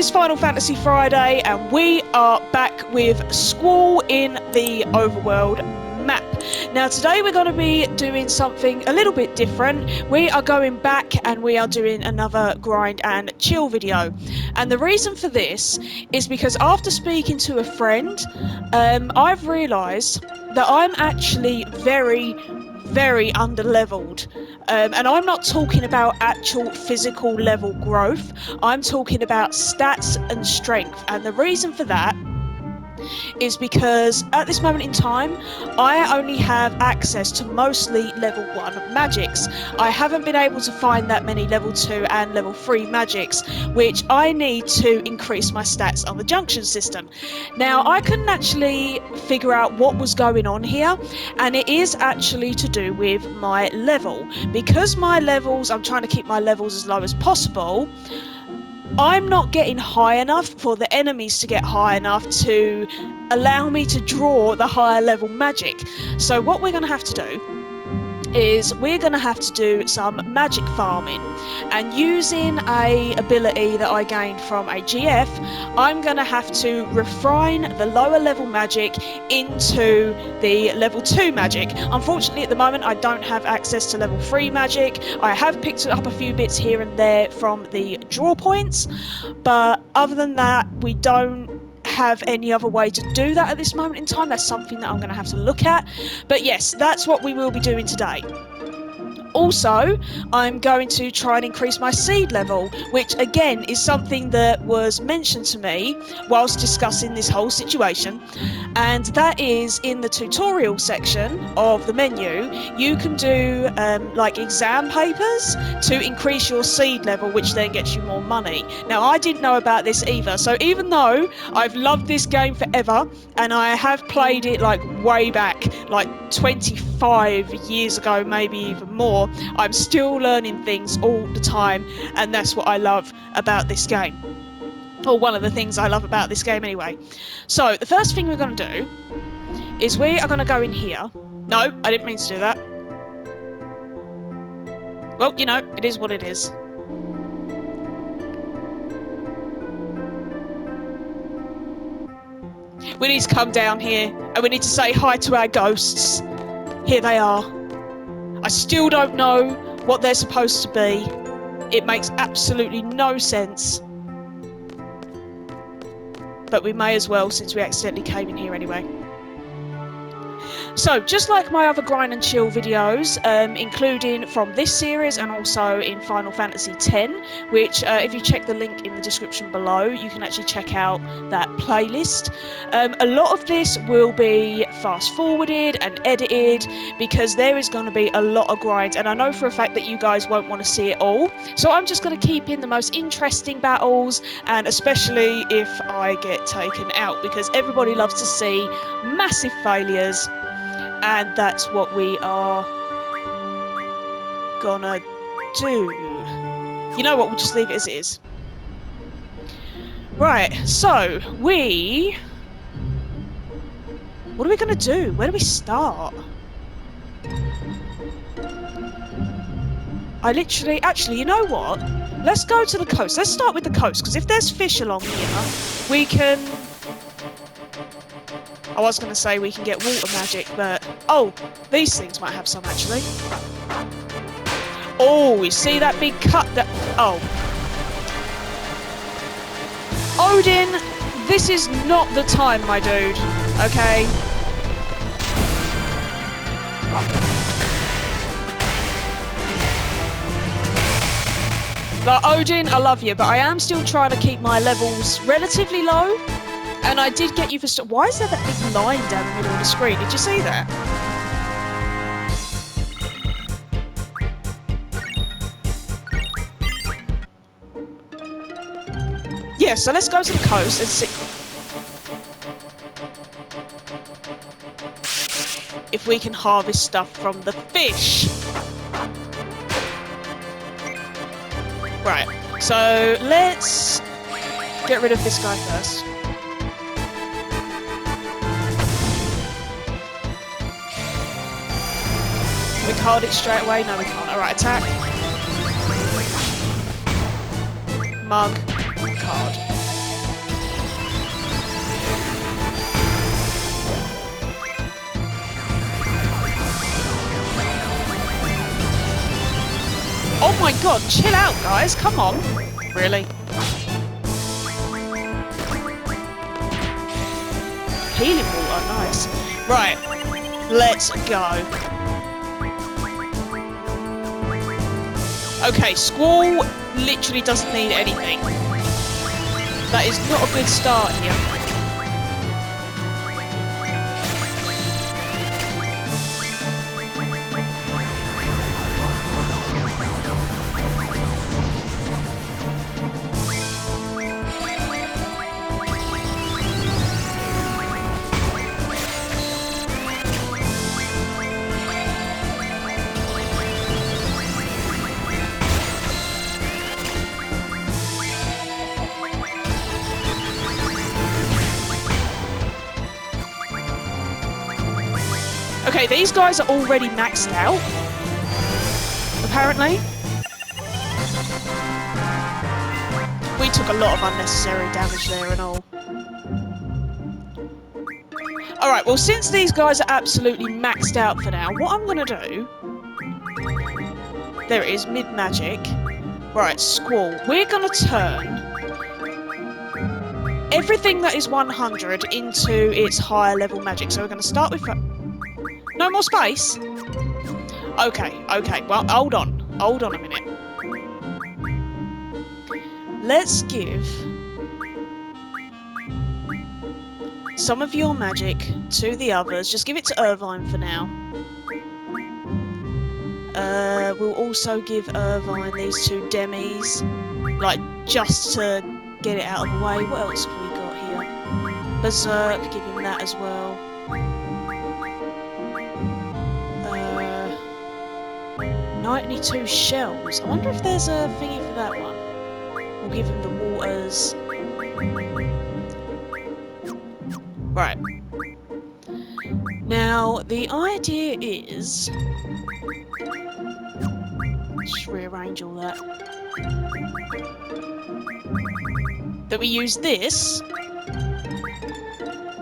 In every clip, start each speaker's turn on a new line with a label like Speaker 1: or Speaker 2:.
Speaker 1: is Final Fantasy Friday, and we are back with Squall in the Overworld map. Now today we're going to be doing something a little bit different. We are going back and we are doing another grind and chill video. And the reason for this is because after speaking to a friend, I've realised that I'm actually very underleveled. And I'm not talking about actual physical level growth. I'm talking about stats and strength. And the reason for that is because at this moment in time, I only have access to mostly level 1 magics. I haven't been able to find that many level 2 and level 3 magics, which I need to increase my stats on the junction system. Now, I couldn't actually figure out what was going on here, and it is actually to do with my level. Because my levels, I'm trying to keep my levels as low as possible, I'm not getting high enough for the enemies to get high enough to allow me to draw the higher level magic. So what we're going to have to do is we're going to have to do some magic farming, and using a ability that I gained from a GF, I'm going to have to refine the lower level magic into the level 2 magic. Unfortunately at the moment I don't have access to level 3 magic. I have picked up a few bits here and there from the draw points, but other than that we don't have any other way to do that at this moment in time. That's something that I'm going to have to look at. But yes, that's what we will be doing today. Also, I'm going to try and increase my SeeD level, which again is something that was mentioned to me whilst discussing this whole situation, and that is in the tutorial section of the menu. You can do like exam papers to increase your SeeD level, which then gets you more money. Now, I didn't know about this either, so even though I've loved this game forever and I have played it like way back, like 25 years ago, maybe even more, I'm still learning things all the time, and that's what I love about this game. Or one of the things I love about this game anyway. So the first thing we're going to do is we are going to go in here. No, I didn't mean to do that. Well, you know, it is what it is. We need to come down here and we need to say hi to our ghosts. Here they are. I still don't know what they're supposed to be. It makes absolutely no sense. But we may as well, since we accidentally came in here anyway. So, just like my other grind and chill videos, including from this series and also in Final Fantasy X, which if you check the link in the description below, you can actually check out that playlist. A lot of this will be fast forwarded and edited because there is going to be a lot of grind, and I know for a fact that you guys won't want to see it all. So I'm just going to keep in the most interesting battles, and especially if I get taken out, because everybody loves to see massive failures. And that's what we are gonna do. You know what, we'll just leave it as it is. Right, so what are we gonna do? Where do we start? Actually, you know what? Let's go to the coast. Let's start with the coast, because if there's fish along here, we can... I was going to say we can get water magic, but... Oh, these things might have some, actually. Oh, you see that big cut that... Oh. Odin, this is not the time, my dude. Okay? Like, Odin, I love you, but I am still trying to keep my levels relatively low. And I did get you for... Why is there that big line down the middle of the screen? Did you see that? Yeah, so let's go to the coast and see if we can harvest stuff from the fish. Right, so let's get rid of this guy first. We card it straight away? No, we can't. Alright, attack. Mug. Card. my god, chill out, guys. Come on. Really? Healing water, nice. Right, let's go. Okay, Squall literally doesn't need anything. That is not a good start here. Okay, these guys are already maxed out, apparently. We took a lot of unnecessary damage there and all. Alright, well, since these guys are absolutely maxed out for now, what I'm going to do... There it is, mid-magic. Right, Squall. We're going to turn everything that is 100 into its higher level magic. So we're going to start with... No more space? Okay, okay. Well, hold on. Hold on a minute. Let's give some of your magic to the others. Just give it to Irvine for now. We'll also give Irvine these 2 demis. Like, just to get it out of the way. What else have we got here? Berserk, give him that as well. 92 shells. I wonder if there's a thingy for that one. We'll give him the waters. Right. Now, the idea is... Just rearrange all that. That we use this,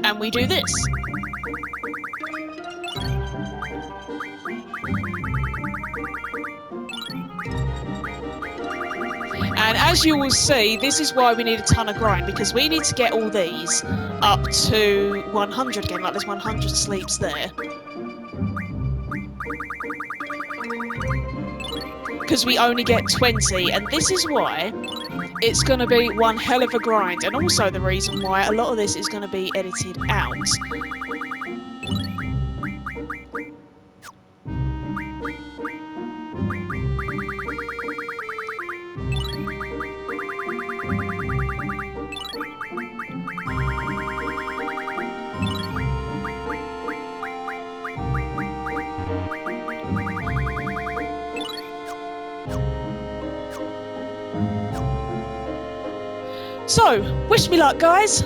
Speaker 1: and we do this. And as you will see, this is why we need a ton of grind, because we need to get all these up to 100 again, like there's 100 sleeps there. Because we only get 20, and this is why it's going to be one hell of a grind, and also the reason why a lot of this is going to be edited out. So, wish me luck, guys.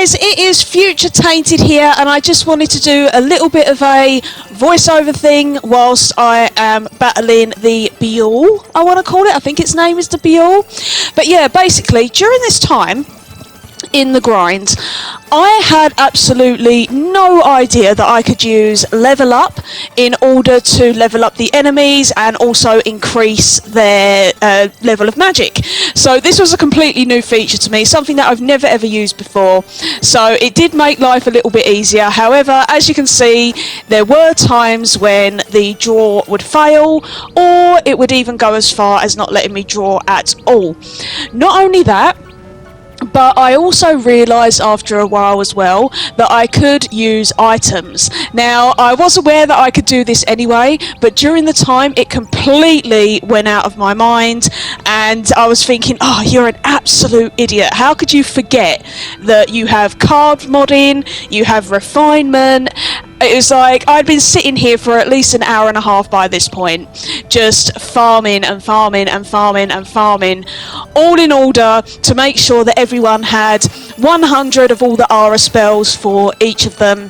Speaker 1: guys, it is Future Tainted here, and I just wanted to do a little bit of a voiceover thing whilst I am battling the VIII, I want to call it. I think its name is the VIII. But yeah, basically, during this time in the grind, I had absolutely no idea that I could use level up in order to level up the enemies and also increase their level of magic. So this was a completely new feature to me, something that I've never ever used before. So it did make life a little bit easier. However, as you can see, there were times when the draw would fail, or it would even go as far as not letting me draw at all. Not only that, but I also realised after a while as well that I could use items. Now, I was aware that I could do this anyway, but during the time it completely went out of my mind, and I was thinking, oh, you're an absolute idiot. How could you forget that you have carved modding, you have refinement? It was like I'd been sitting here for at least an hour and a half by this point, just farming and farming and farming and farming, all in order to make sure that everyone had 100 of all the Aura spells for each of them.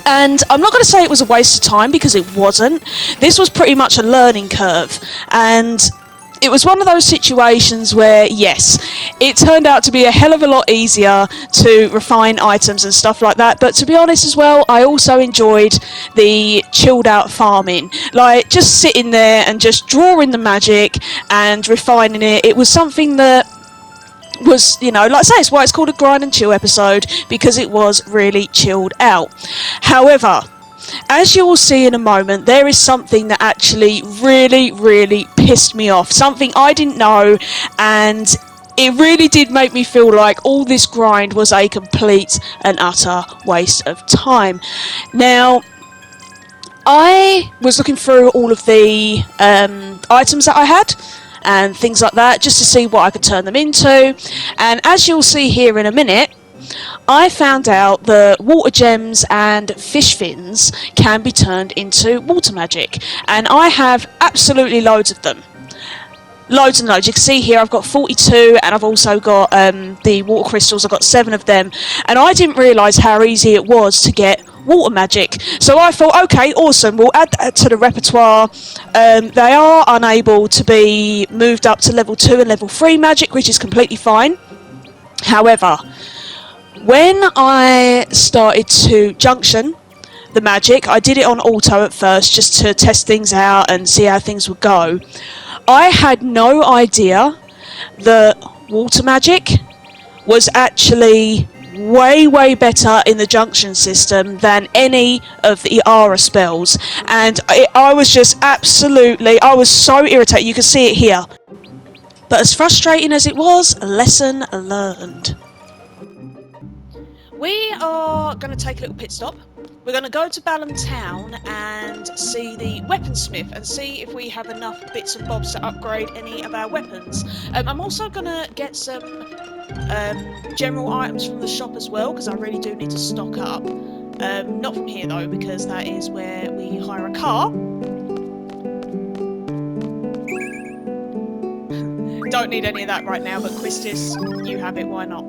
Speaker 1: And I'm not going to say it was a waste of time, because it wasn't. This was pretty much a learning curve, and it was one of those situations where, yes, it turned out to be a hell of a lot easier to refine items and stuff like that, but to be honest as well, I also enjoyed the chilled out farming, like just sitting there and just drawing the magic and refining it. It was something that was, you know, like I say, it's why it's called a grind and chill episode, because it was really chilled out. However, as you will see in a moment, there is something that actually really pissed me off. Something I didn't know, and it really did make me feel like all this grind was a complete and utter waste of time. Now, I was looking through all of the items that I had and things like that, just to see what I could turn them into. And as you'll see here in a minute, I found out that water gems and fish fins can be turned into water magic, and I have absolutely loads of them. Loads and loads. You can see here I've got 42, and I've also got the water crystals. I've got 7 of them, and I didn't realise how easy it was to get water magic. So I thought, okay, awesome, we'll add that to the repertoire. They are unable to be moved up to level 2 and level 3 magic, which is completely fine. However, when I started to junction the magic, I did it on auto at first just to test things out and see how things would go. I had no idea that water magic was actually way better in the junction system than any of the Aura spells, and I was just absolutely, I was so irritated. You can see it here. But as frustrating as it was, a lesson learned. We are going to take a little pit stop. We're going to go to Balham Town and see the weaponsmith and see if we have enough bits and bobs to upgrade any of our weapons. I'm also going to get some general items from the shop as well, because I really do need to stock up. Not from here though, because that is where we hire a car. Don't need any of that right now, but Quistis, you have it, why not?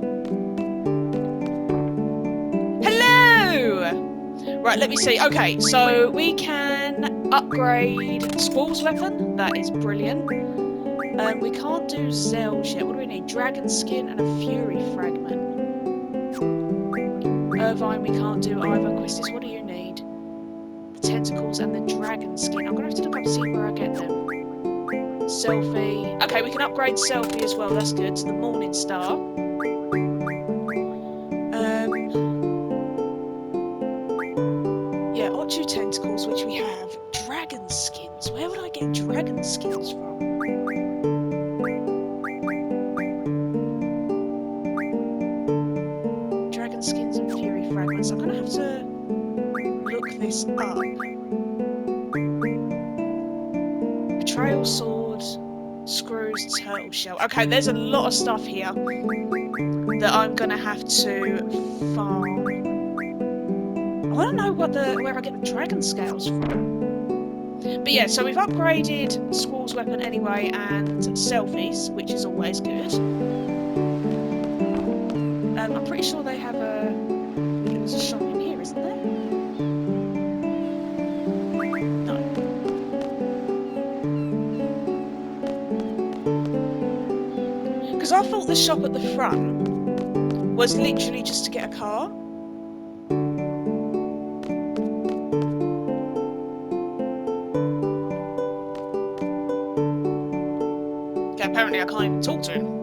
Speaker 1: Hello! Right, let me see. Okay, so we can upgrade Squall's weapon. That is brilliant. We can't do Zells yet. What do we need? Dragon skin and a Fury fragment. Irvine, we can't do either. Quistis, what do you need? The tentacles and the dragon skin. I'm going to have to look up to see where I get them. Selfie. Okay, we can upgrade Selfie as well. That's good. To the Morning Star. Yeah, Ochu tentacles, which we have. Dragon skins. Where would I get dragon skins from? Dragon skins and Fury fragments. I'm gonna have to look this up. Betrayal sword, screws, turtle shell. Okay, there's a lot of stuff here that I'm gonna have to farm. I want to know where I get the dragon scales from. But yeah, so we've upgraded Squall's weapon anyway, and selfies, which is always good. I'm pretty sure they have a I thought the shop at the front was literally just to get a car. Okay, apparently I can't even talk to him.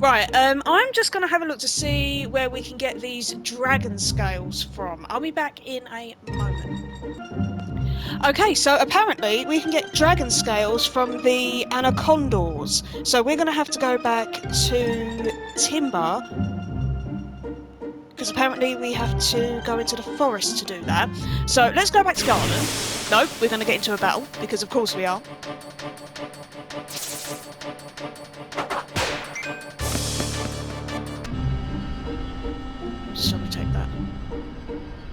Speaker 1: Right, I'm just going to have a look to see where we can get these dragon scales from. I'll be back in a moment. Okay, so apparently we can get dragon scales from the anacondas. So we're going to have to go back to Timber, because apparently we have to go into the forest to do that. So let's go back to Garden. No, we're going to get into a battle, because of course we are. Shall we take that?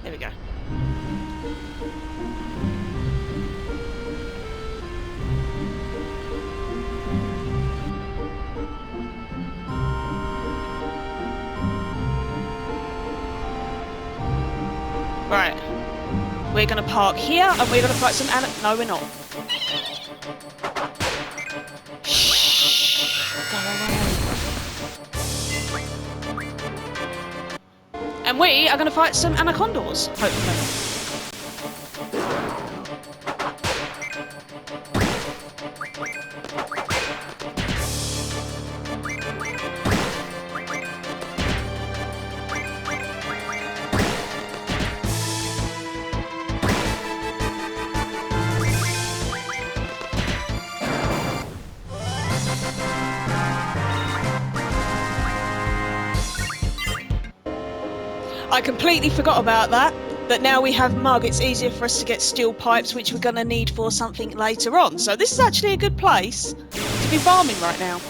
Speaker 1: There we go. Right. We're going to park here and we're going to fight some no, we're not. Shh. Go away. And we are going to fight some anacondas, hopefully. I completely forgot about that, but now we have mug, it's easier for us to get steel pipes, which we're going to need for something later on. So this is actually a good place to be farming right now.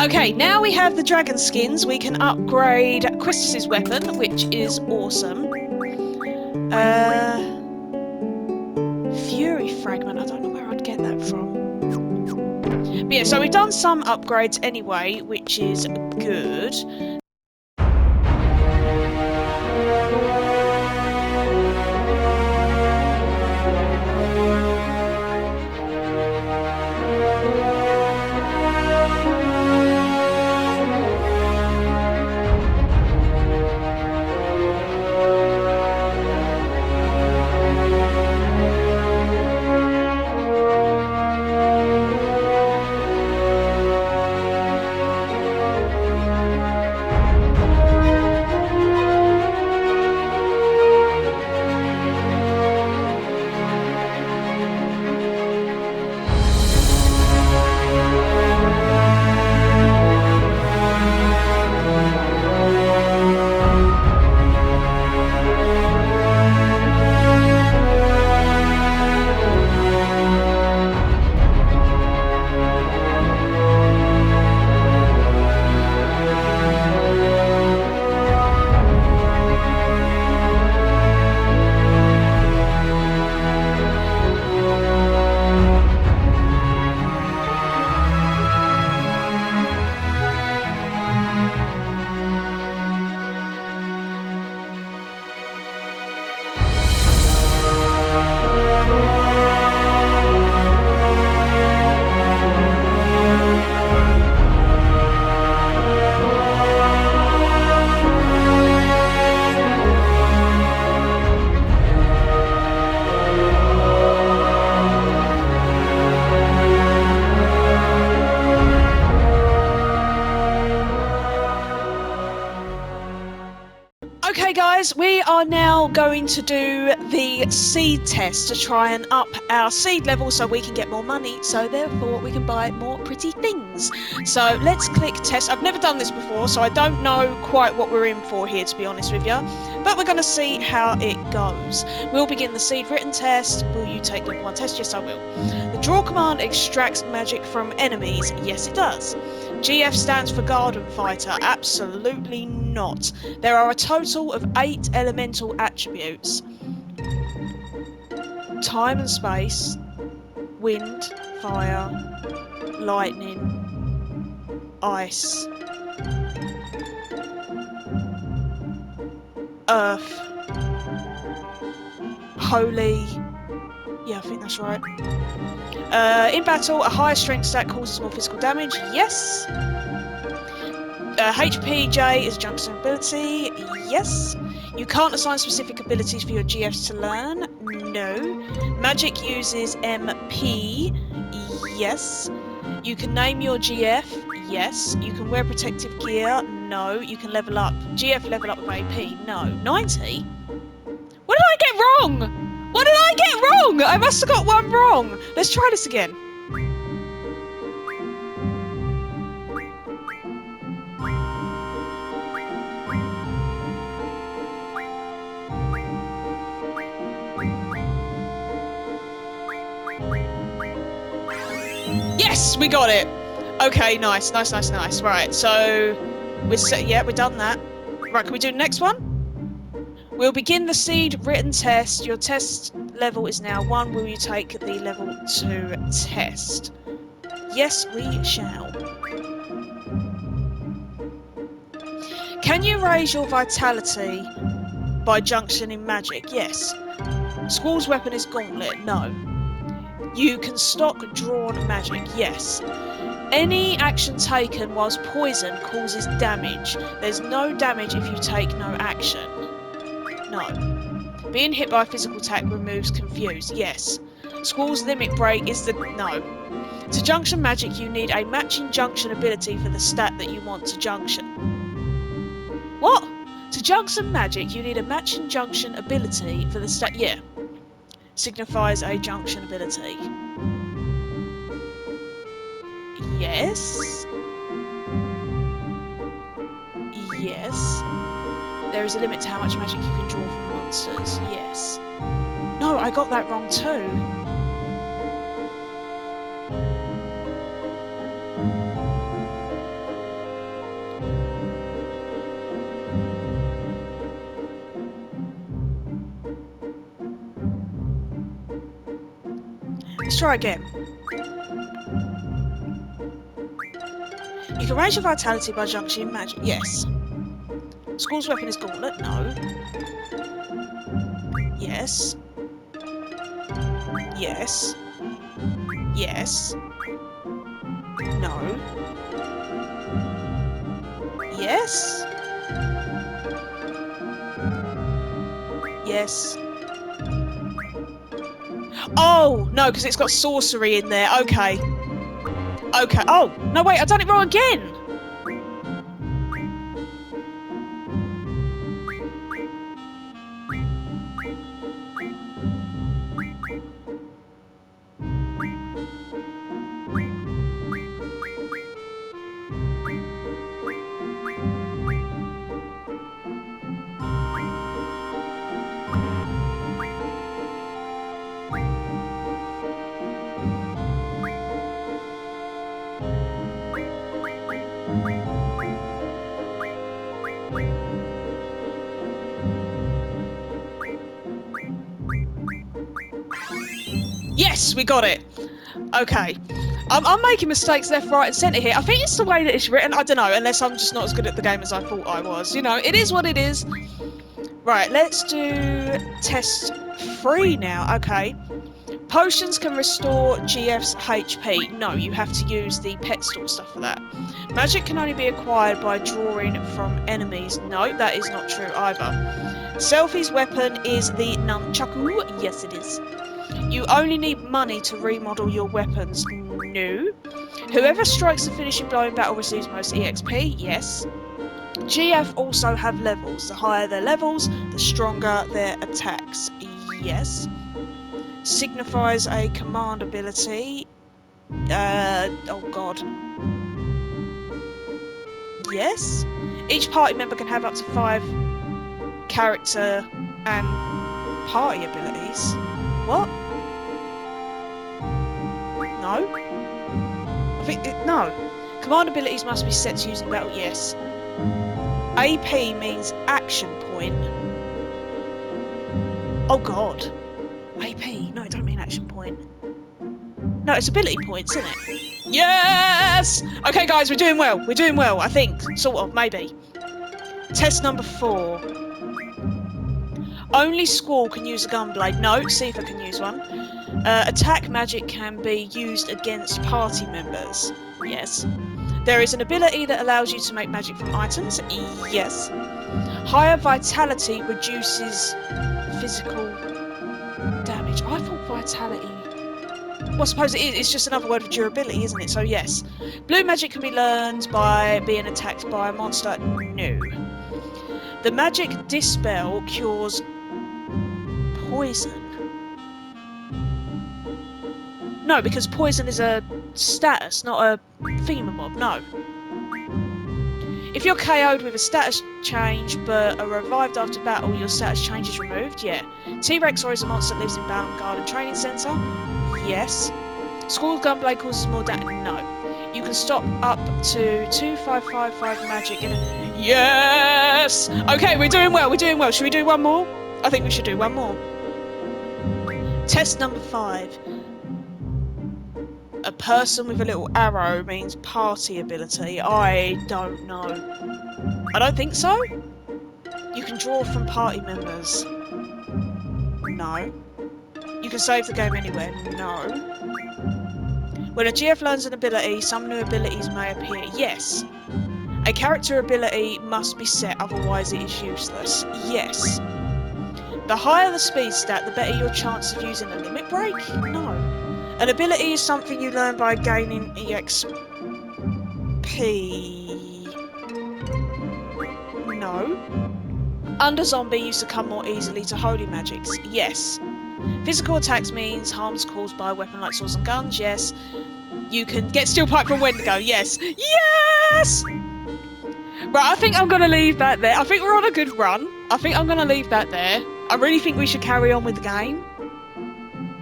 Speaker 1: Okay, now we have the dragon skins, we can upgrade Christus's weapon, which is awesome. Fury fragment, I don't know where I'd get that from. But yeah, so we've done some upgrades anyway, which is good. now going to do the SeeD test to try and up our SeeD level so we can get more money, so therefore we can buy more pretty things. So let's click test. I've never done this before, so I don't know quite what we're in for here, to be honest with you, but we're going to see how it goes. We'll begin the SeeD written test. Will you take level 1 test? Yes, I will. The draw command extracts magic from enemies. Yes, it does. GF stands for Garden Fighter. Absolutely not. There are a total of 8 elemental attributes. Time and space, wind, fire, lightning, ice, earth, holy. Yeah, I think that's right. In battle, a higher strength stat causes more physical damage. Yes. HPJ is junction ability. Yes. You can't assign specific abilities for your GFs to learn. No. Magic uses MP. Yes. You can name your GF. Yes. You can wear protective gear. No. You can level up. GF level up with AP. No. 90? What did I get wrong? What did I get wrong? I must have got one wrong. Let's try this again. Yes, we got it. Okay, nice. Right, so we're set. Yeah, we've done that. Right, can we do the next one? We'll begin the SeeD written test. Your test level is now 1. Will you take the level 2 test? Yes, we shall. Can you raise your vitality by junction in magic? Yes. Squall's weapon is gauntlet. No. You can stock drawn magic. Yes. Any action taken whilst poison causes damage. There's no damage if you take no action. No. Being hit by a physical attack removes confuse. Yes. Squall's limit break is the... No. To junction magic, you need a matching junction ability for the stat that you want to junction. What? To junction magic, you need a matching junction ability for the stat... Yeah. Signifies a junction ability. Yes. Yes. There is a limit to how much magic you can draw from monsters. Yes. No, I got that wrong too. Let's try again. You can raise your vitality by junction magic. Yes. Squall's weapon is gauntlet. No. Yes. Yes. Yes. No. Yes. Yes. Oh, no, because it's got sorcery in there. Okay. Okay. Oh, no, wait, I've done it wrong again. Yes, we got it. Okay. I'm making mistakes left, right and centre here. I think it's the way that it's written. I don't know, unless I'm just not as good at the game as I thought I was. You know, it is what it is. Right, let's do test 3 now. Okay. Potions can restore GF's HP. No, you have to use the pet store stuff for that. Magic can only be acquired by drawing from enemies. No, that is not true either. Selfie's weapon is the nunchaku. Yes, it is. You only need money to remodel your weapons. No. Whoever strikes the finishing blow in battle receives most EXP. Yes. GF also have levels. The higher their levels, the stronger their attacks. Yes. Signifies a command ability. Oh god. Yes. Each party member can have up to 5 character and party abilities. What? No? I think no. Command abilities must be set to using battle. Yes. AP means action point. Oh god. AP. No, it don't mean action point. No, it's ability points, isn't it? Yes! Okay, guys, we're doing well. We're doing well, I think. Sort of, maybe. Test number 4. Only Squall can use a gunblade. No, Sifa can use one. Attack magic can be used against party members. Yes. There is an ability that allows you to make magic from items. Yes. Higher vitality reduces physical damage. I thought vitality... Well, I suppose it is. It's just another word for durability, isn't it? So yes. Blue magic can be learned by being attacked by a monster. No. The magic Dispel cures poison. No, because poison is a status, not a themamob. No. If you're KO'd with a status change but are revived after battle, your status change is removed. Yeah. T-Rexor is a monster that lives in Balham Garden Training Centre. Yes. Squall Gunblade causes more damage. No. You can stop up to 2555 magic in a... Yes! Okay, we're doing well, we're doing well. Should we do one more? I think we should do one more. Test number 5. A person with a little arrow means party ability. I don't know. I don't think so. You can draw from party members. No. You can save the game anywhere. No. When a GF learns an ability, some new abilities may appear. Yes. A character ability must be set, otherwise it is useless. Yes. The higher the speed stat, the better your chance of using a limit break? No. An ability is something you learn by gaining EXP. No. Under Zombie used to come more easily to holy magics. Yes. Physical attacks means harms caused by a weapon like swords and guns. Yes. You can get steel pipe from Wendigo. Yes. Yes! Right, I think I'm going to leave that there. I think we're on a good run. I think I'm going to leave that there. I really think we should carry on with the game.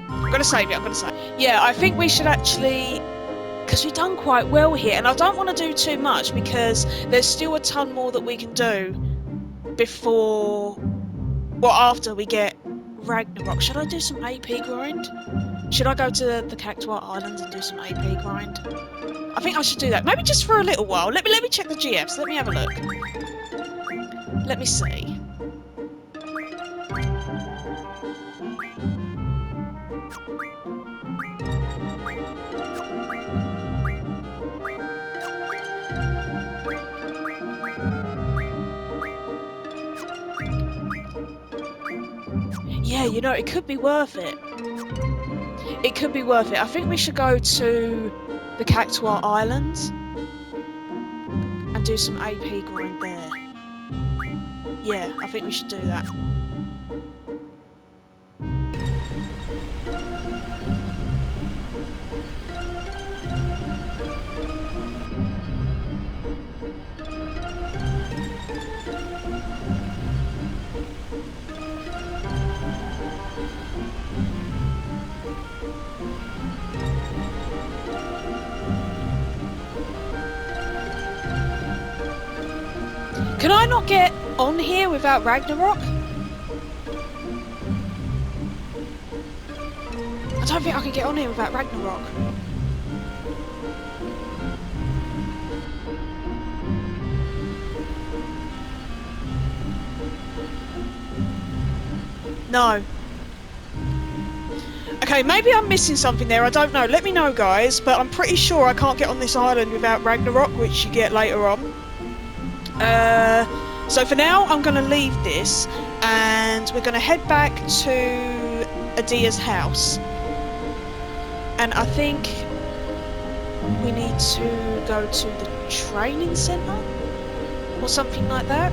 Speaker 1: I'm going to save it, I'm going to save it. Yeah, I think we should actually... Because we've done quite well here. And I don't want to do too much because there's still a ton more that we can do before... Well, after we get Ragnarok. Should I do some AP grind? Should I go to the Cactuar Islands and do some AP grind? I think I should do that. Maybe just for a little while. Let me check the GFs. Let me have a look. Let me see. Yeah, you know, it could be worth it. It could be worth it. I think we should go to the Cactuar Islands and do some AP grind there. Yeah, I think we should do that. Can I not get on here without Ragnarok? I don't think I can get on here without Ragnarok. No. Okay, maybe I'm missing something there, I don't know. Let me know, guys, but I'm pretty sure I can't get on this island without Ragnarok, which you get later on. So for now, I'm going to leave this, and we're going to head back to Adia's house. And I think we need to go to the training centre. or something like that.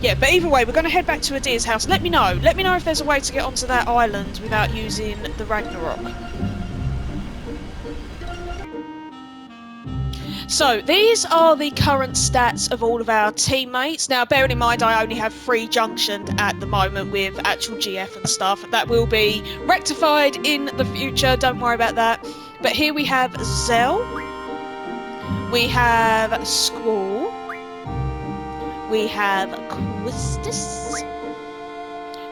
Speaker 1: Yeah, but either way, we're going to head back to Adir's house. Let me know. Let me know if there's a way to get onto that island without using the Ragnarok. So, these are the current stats of all of our teammates. Now, bearing in mind, I only have 3 junctioned at the moment with actual GF and stuff. That will be rectified in the future, don't worry about that. But here we have Zell. We have Squall. We have Quistis.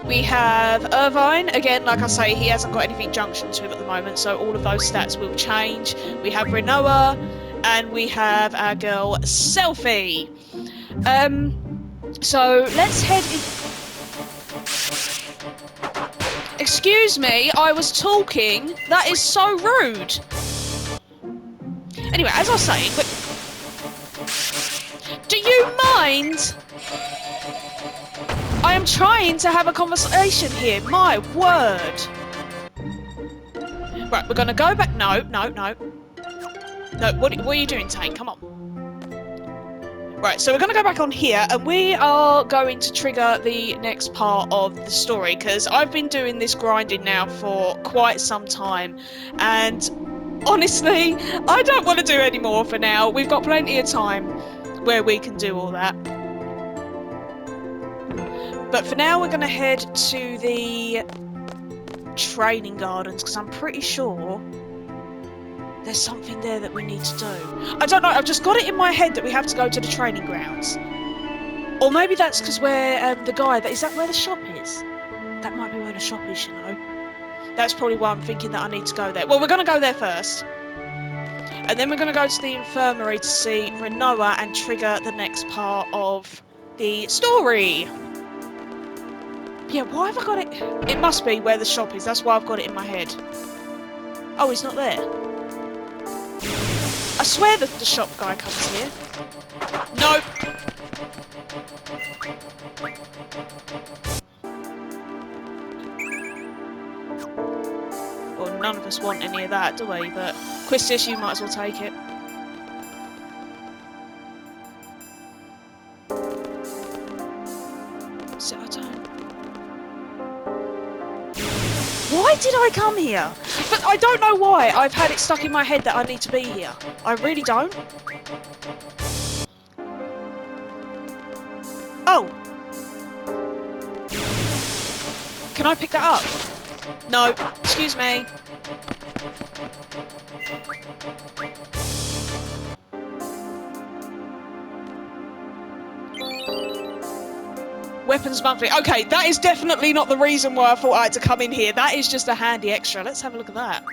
Speaker 1: We have Irvine. Again, like I say, he hasn't got anything junctioned to him at the moment, so all of those stats will change. We have Renoa, and we have our girl Selfie. So let's head in. Excuse me, I was talking. That is so rude. Anyway, as I was saying, do you mind? I am trying to have a conversation here. My word. Right, we're going to go back. No. No, what are you doing, Tank? Come on. Right, so we're going to go back on here, and we are going to trigger the next part of the story, because I've been doing this grinding now for quite some time, and honestly, I don't want to do any more for now. We've got plenty of time where we can do all that. But for now, we're going to head to the training gardens, because I'm pretty sure there's something there that we need to do. I don't know, I've just got it in my head that we have to go to the training grounds. Or maybe that's because where the guy... Is that where the shop is? That might be where the shop is, you know. That's probably why I'm thinking that I need to go there. Well, we're going to go there first. And then we're going to go to the infirmary to see Renoa and trigger the next part of the story. Yeah, why have I got it? It must be where the shop is. That's why I've got it in my head. Oh, he's not there. I swear that the shop guy comes here. Nope. Well, none of us want any of that, do we? But Quistis, you might as well take it. Settle down. Why did I come here? But I don't know why I've had it stuck in my head that I need to be here. I really don't. Oh. Can I pick that up? No. Excuse me. Weapons monthly. Okay, that is definitely not the reason why I thought I had to come in here. That is just a handy extra. Let's have a look at that.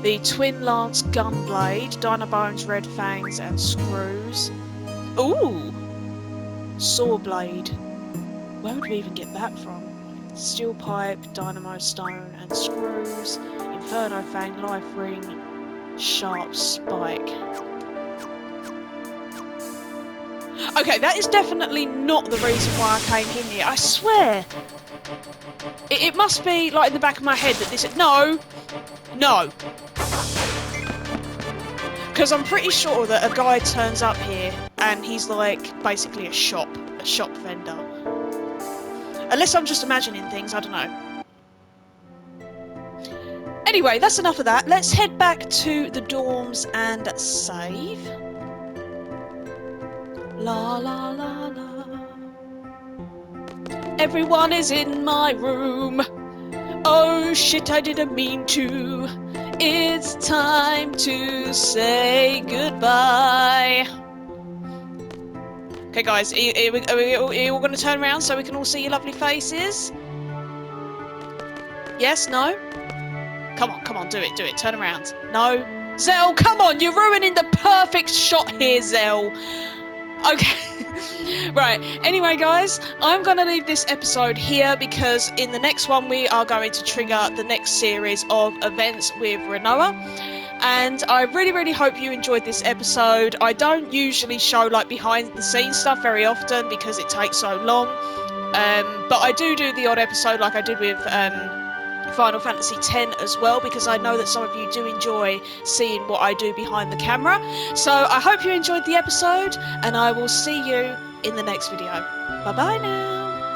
Speaker 1: The Twin Lance Gunblade, Dinobones, Red Fangs, and Screws. Ooh! Saw Blade. Where would we even get that from? Steel Pipe, Dynamo Stone, and Screws. Inferno Fang, Life Ring, Sharp Spike. Okay, that is definitely not the reason why I came in here. I swear! It must be, like, in the back of my head that this... No! No! Because I'm pretty sure that a guy turns up here and he's, like, basically a shop vendor. Unless I'm just imagining things, I don't know. Anyway, that's enough of that. Let's head back to the dorms and save. La la la la. Everyone is in my room. Oh shit, I didn't mean to. It's time to say goodbye. Okay, guys, are we all going to turn around so we can all see your lovely faces? Yes? No? Come on, do it, turn around. No? Zell, come on, you're ruining the perfect shot here, Zell. Okay. Right, anyway, guys, I'm going to leave this episode here because in the next one we are going to trigger the next series of events with Renoa. and I really hope you enjoyed this episode. I don't usually show like behind the scenes stuff very often because it takes so long, but I do the odd episode like I did with Final Fantasy X as well, because I know that some of you do enjoy seeing what I do behind the camera. So I hope you enjoyed the episode, and I will see you in the next video. Bye bye now.